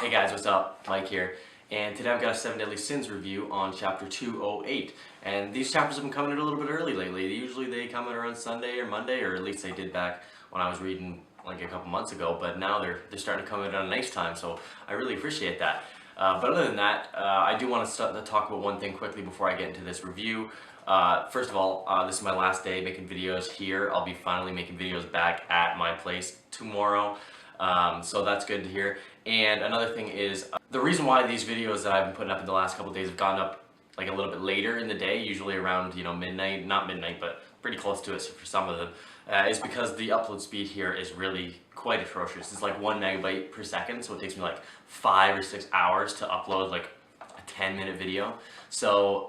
Hey guys, what's up? Mike here, and today I've got a 7 Deadly Sins review on chapter 208. And these chapters have been coming in a little bit early lately. Usually they come in around Sunday or Monday, or at least they did back when I was reading like a couple months ago, but now they're starting to come in on a nice time, so I really appreciate that. But other than that, I do want to talk about one thing quickly before I get into this review. First of all, this is my last day making videos here. I'll be finally making videos back at my place tomorrow. So that's good to hear. And another thing is, the reason why these videos that I've been putting up in the last couple of days have gone up like a little bit later in the day, usually around, midnight, not midnight, but pretty close to it for some of them, is because the upload speed here is really quite atrocious. It's like 1 megabyte per second, so it takes me like 5 or 6 hours to upload like a 10-minute video. So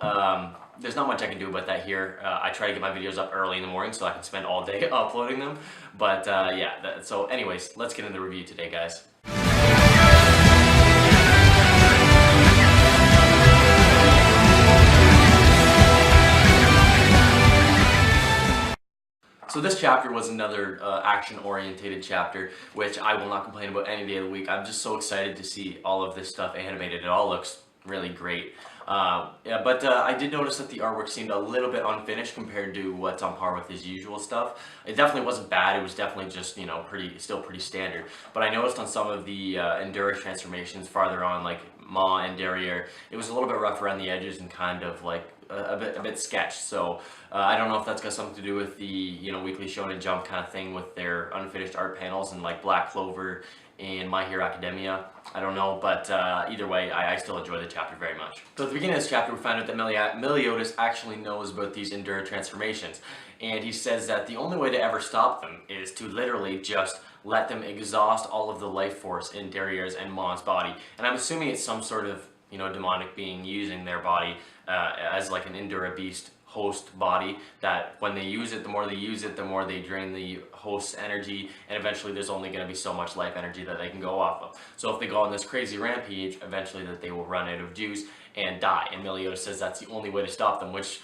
there's not much I can do about that here. I try to get my videos up early in the morning so I can spend all day uploading them. But yeah, so anyways, let's get into the review today, guys. So this chapter was another action-orientated chapter, which I will not complain about any day of the week. I'm just so excited to see all of this stuff animated. It all looks really great. But I did notice that the artwork seemed a little bit unfinished compared to what's on par with his usual stuff. It definitely wasn't bad. It was definitely just, still pretty standard. But I noticed on some of the Endura transformations farther on, like Ma and Derriere, it was a little bit rough around the edges and kind of like a bit sketched. So I don't know if that's got something to do with the Weekly Shonen Jump kind of thing with their unfinished art panels and like Black Clover and My Hero Academia. I don't know, but either way, I still enjoy the chapter very much. So at the beginning of this chapter, we find out that Meliodas actually knows about these Endura transformations, and he says that the only way to ever stop them is to literally just let them exhaust all of the life force in Derriere's and Ma's body. And I'm assuming it's some sort of demonic being using their body as like an Endura beast host body, that when they use it, the more they use it, the more they drain the host's energy, and eventually there's only going to be so much life energy that they can go off of. So if they go on this crazy rampage, eventually that they will run out of juice and die. And Meliodas says that's the only way to stop them, which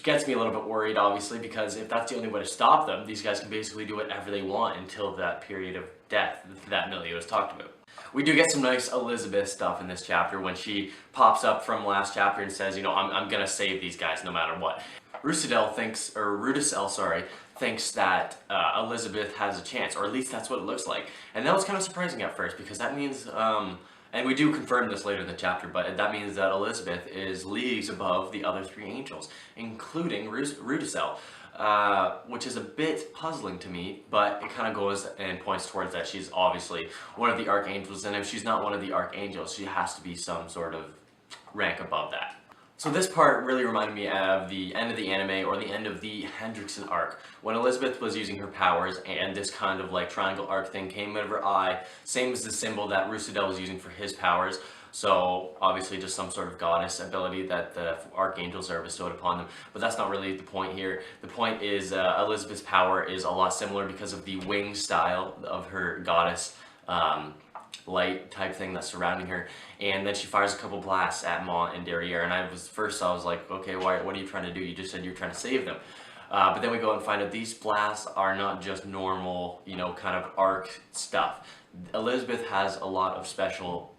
gets me a little bit worried, obviously, because if that's the only way to stop them, these guys can basically do whatever they want until that period of death that Meliodas talked about. We do get some nice Elizabeth stuff in this chapter when she pops up from last chapter and says, I'm gonna save these guys no matter what. Rudisell thinks that Elizabeth has a chance, or at least that's what it looks like. And that was kind of surprising at first, because that means, and we do confirm this later in the chapter, but that means that Elizabeth is leagues above the other 3 angels, including Rudisell. Which is a bit puzzling to me, but it kind of goes and points towards that she's obviously one of the archangels, and if she's not one of the archangels, she has to be some sort of rank above that. So this part really reminded me of the end of the anime, or the end of the Hendrickson arc, when Elizabeth was using her powers and this kind of like triangle arc thing came out of her eye, same as the symbol that Rudisell was using for his powers. So obviously just some sort of goddess ability that the archangels are bestowed upon them. But that's not really the point here. The point is Elizabeth's power is a lot similar because of the wing style of her goddess light type thing that's surrounding her. And then she fires a couple blasts at Ma and Derriere. And I was like, okay, what are you trying to do? You just said you're trying to save them. But then we go and find out these blasts are not just normal, kind of arc stuff. Elizabeth has a lot of special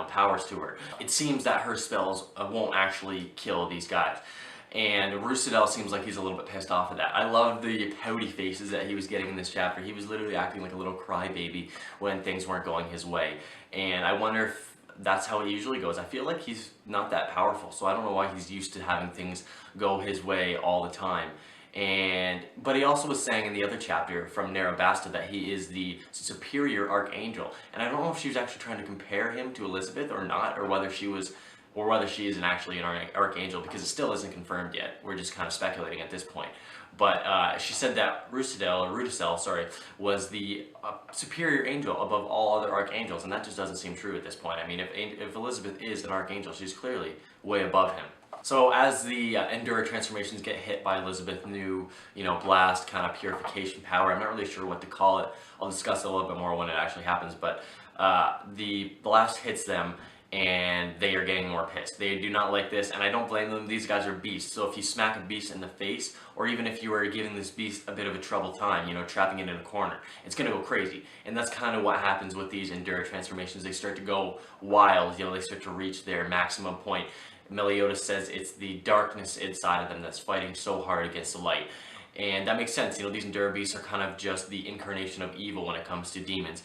powers to her. It seems that her spells won't actually kill these guys. And Rudisell seems like he's a little bit pissed off of that. I love the pouty faces that he was getting in this chapter. He was literally acting like a little crybaby when things weren't going his way. And I wonder if that's how it usually goes. I feel like he's not that powerful, so I don't know why he's used to having things go his way all the time. But he also was saying in the other chapter from Narrabasta that he is the superior archangel, and I don't know if she was actually trying to compare him to Elizabeth or not, or whether she isn't actually an archangel, because it still isn't confirmed yet. We're just kind of speculating at this point. But she said that Rudisell, was the superior angel above all other archangels, and that just doesn't seem true at this point. I mean, if Elizabeth is an archangel, she's clearly way above him. So as the Endura transformations get hit by Elizabeth's new, blast kind of purification power, I'm not really sure what to call it. I'll discuss it a little bit more when it actually happens, but the blast hits them, and they are getting more pissed. They do not like this, and I don't blame them. These guys are beasts. So if you smack a beast in the face, or even if you were giving this beast a bit of a troubled time, you know, trapping it in a corner, it's gonna go crazy. And that's kind of what happens with these Endura transformations. They start to go wild, you know, they start to reach their maximum point. Meliodas says it's the darkness inside of them that's fighting so hard against the light. And that makes sense. You know, these Endura beasts are kind of just the incarnation of evil when it comes to demons.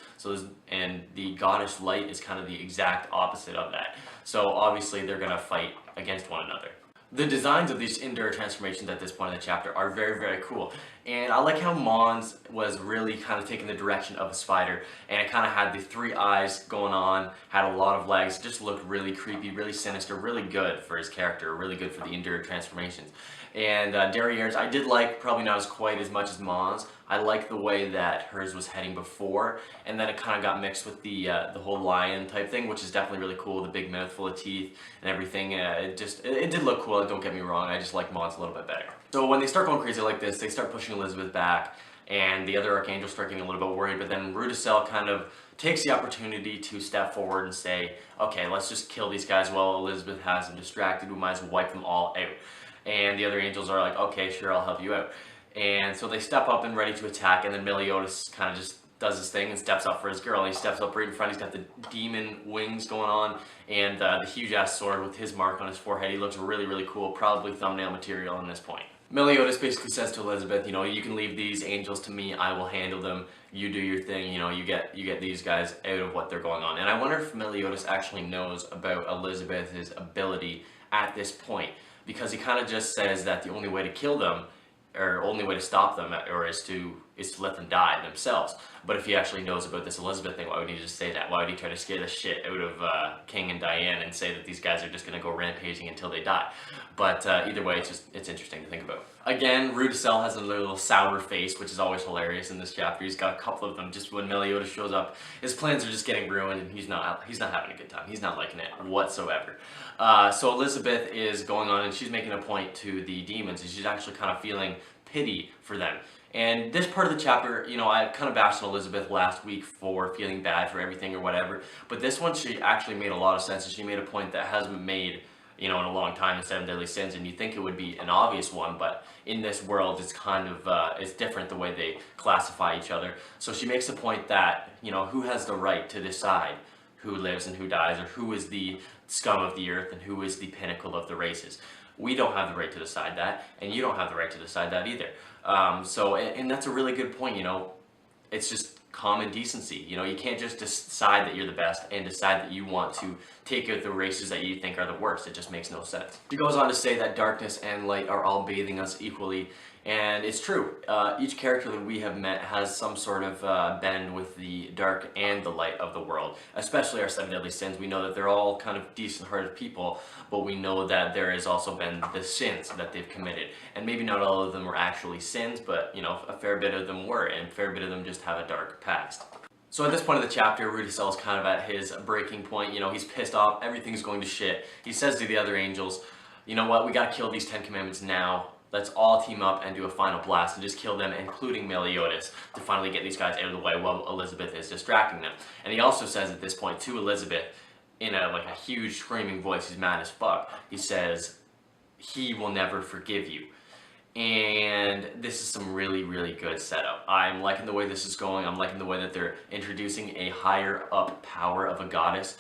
And the goddess light is kind of the exact opposite of that. So obviously they're going to fight against one another. The designs of these Endura transformations at this point in the chapter are very, very cool. And I like how Mons was really kind of taking the direction of a spider. And it kind of had the 3 eyes going on, had a lot of legs, just looked really creepy, really sinister, really good for his character, really good for the Endura transformations. And Derriere's, I did like, probably not as quite as much as Mons. I like the way that hers was heading before, and then it kind of got mixed with the whole lion type thing, which is definitely really cool. The big mouth full of teeth and everything. It did look cool. Don't get me wrong. I just like Mons a little bit better. So when they start going crazy like this, they start pushing Elizabeth back, and the other archangels start getting a little bit worried. But then Rudicel kind of takes the opportunity to step forward and say, "Okay, let's just kill these guys while Elizabeth has them distracted. We might as well wipe them all out." And the other angels are like, "Okay, sure, I'll help you out." And so they step up and ready to attack, and then Meliodas kind of just does his thing and steps up for his girl. And he steps up right in front. He's got the demon wings going on and the huge-ass sword with his mark on his forehead. He looks really, really cool. Probably thumbnail material in this point. Meliodas basically says to Elizabeth, you know, "You can leave these angels to me. I will handle them. You do your thing. You know, you get these guys out of what they're going on." And I wonder if Meliodas actually knows about Elizabeth's ability at this point, because he kind of just says that the only way to kill them, or only way to stop them, or is to let them die themselves. But if he actually knows about this Elizabeth thing, why would he just say that? Why would he try to scare the shit out of King and Diane and say that these guys are just going to go rampaging until they die? But either way, it's interesting to think about. Again, Rudicel has a little sour face, which is always hilarious in this chapter. He's got a couple of them. Just when Meliodas shows up, his plans are just getting ruined, and he's not having a good time. He's not liking it whatsoever. So Elizabeth is going on, and she's making a point to the demons, and she's actually kind of feeling pity for them. And this part of the chapter, you know, I kind of bashed on Elizabeth last week for feeling bad for everything or whatever, but this one, she actually made a lot of sense, and she made a point that hasn't been made, you know, in a long time in Seven Deadly Sins, and you think it would be an obvious one, but in this world, it's kind of, it's different the way they classify each other. So she makes the point that, you know, who has the right to decide who lives and who dies, or who is the scum of the earth and who is the pinnacle of the races? We don't have the right to decide that, and you don't have the right to decide that either. And that's a really good point, you know. It's just common decency. You know, you can't just decide that you're the best and decide that you want to take out the races that you think are the worst. It just makes no sense. He goes on to say that darkness and light are all bathing us equally, and it's true. Each character that we have met has some sort of bend with the dark and the light of the world, especially our Seven Deadly Sins. We know that they're all kind of decent-hearted people, but we know that there has also been the sins that they've committed. And maybe not all of them were actually sins, but, you know, a fair bit of them were, and a fair bit of them just have a dark past. So at this point of the chapter, Rudicel is kind of at his breaking point. You know, he's pissed off. Everything's going to shit. He says to the other angels, "You know what? We got to kill these 10 commandments now. Let's all team up and do a final blast and just kill them, including Meliodas, to finally get these guys out of the way while Elizabeth is distracting them." And he also says at this point to Elizabeth, in a huge screaming voice, he's mad as fuck, he says, "He will never forgive you." And this is some really, really good setup. I'm liking the way this is going. I'm liking the way that they're introducing a higher up power of a goddess,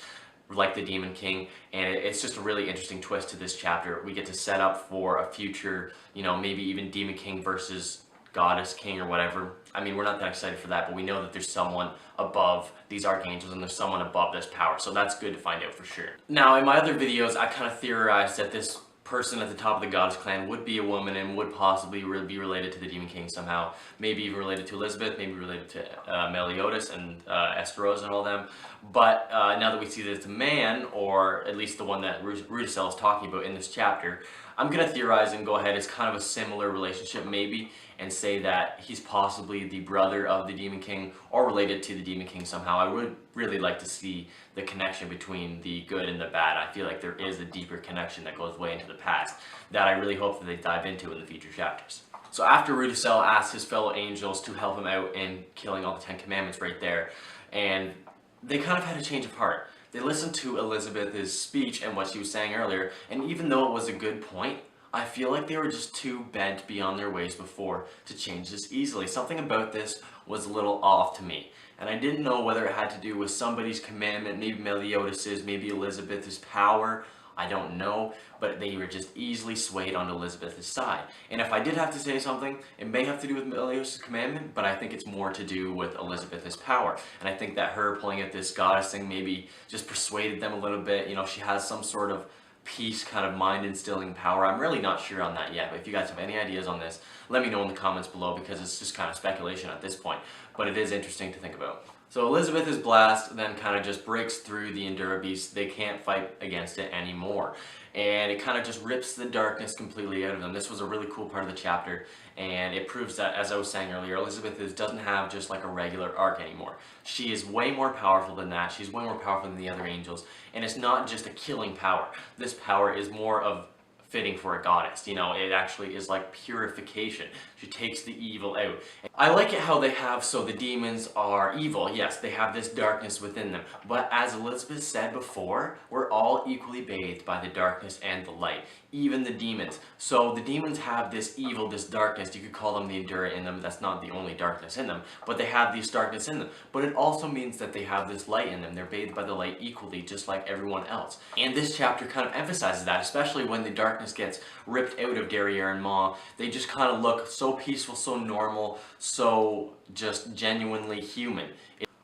like the Demon King, and it's just a really interesting twist to this chapter. We get to set up for a future, you know, maybe even Demon King versus Goddess King or whatever. I mean, we're not that excited for that, but we know that there's someone above these archangels and there's someone above this power, so that's good to find out for sure. Now, in my other videos, I kind of theorized that this person at the top of the Goddess clan would be a woman and would possibly be related to the Demon King somehow. Maybe even related to Elizabeth, maybe related to Meliodas and Esteros and all them. But now that we see that it's a man, or at least the one that Rudicel is talking about in this chapter, I'm going to theorize and go ahead as kind of a similar relationship maybe, and say that he's possibly the brother of the Demon King or related to the Demon King somehow. I would really like to see the connection between the good and the bad. I feel like there is a deeper connection that goes way into the past that I really hope that they dive into in the future chapters. So after Rudicel asks his fellow angels to help him out in killing all the 10 commandments right there, and they kind of had a change of heart. They listened to Elizabeth's speech and what she was saying earlier, and even though it was a good point, I feel like they were just too bent beyond their ways before to change this easily. Something about this was a little off to me, and I didn't know whether it had to do with somebody's commandment, maybe Meliodas's, maybe Elizabeth's power. I don't know, but they were just easily swayed on Elizabeth's side. And if I did have to say something, it may have to do with Meliodas' commandment, but I think it's more to do with Elizabeth's power. And I think that her playing at this goddess thing maybe just persuaded them a little bit. You know, she has some sort of peace kind of mind instilling power. I'm really not sure on that yet, but if you guys have any ideas on this, let me know in the comments below, because it's just kind of speculation at this point, but it is interesting to think about. So Elizabeth's blast then kind of just breaks through the Endura beast. They can't fight against it anymore, and it kind of just rips the darkness completely out of them. This was a really cool part of the chapter, and it proves that, as I was saying earlier, Elizabeth doesn't have just like a regular arc anymore. She is way more powerful than that. She's way more powerful than the other angels, and it's not just a killing power. This power is more of fitting for a goddess. You know, it actually is like purification. She takes the evil out. I like it how they have, so the demons are evil. Yes, they have this darkness within them. But as Elizabeth said before, we're all equally bathed by the darkness and the light. Even the demons. So the demons have this evil, this darkness. You could call them the Endura in them. That's not the only darkness in them. But they have this darkness in them. But it also means that they have this light in them. They're bathed by the light equally, just like everyone else. And this chapter kind of emphasizes that, especially when the darkness gets ripped out of Derriere and Ma. They just kind of look so peaceful, so normal, so just genuinely human.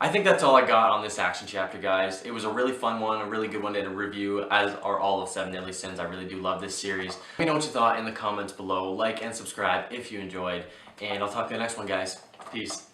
I think that's all I got on this action chapter, guys. It was a really fun one, a really good one to review, as are all of Seven Deadly Sins. I really do love this series. Let me know what you thought in the comments below. Like and subscribe if you enjoyed, and I'll talk to you in the next one, guys. Peace.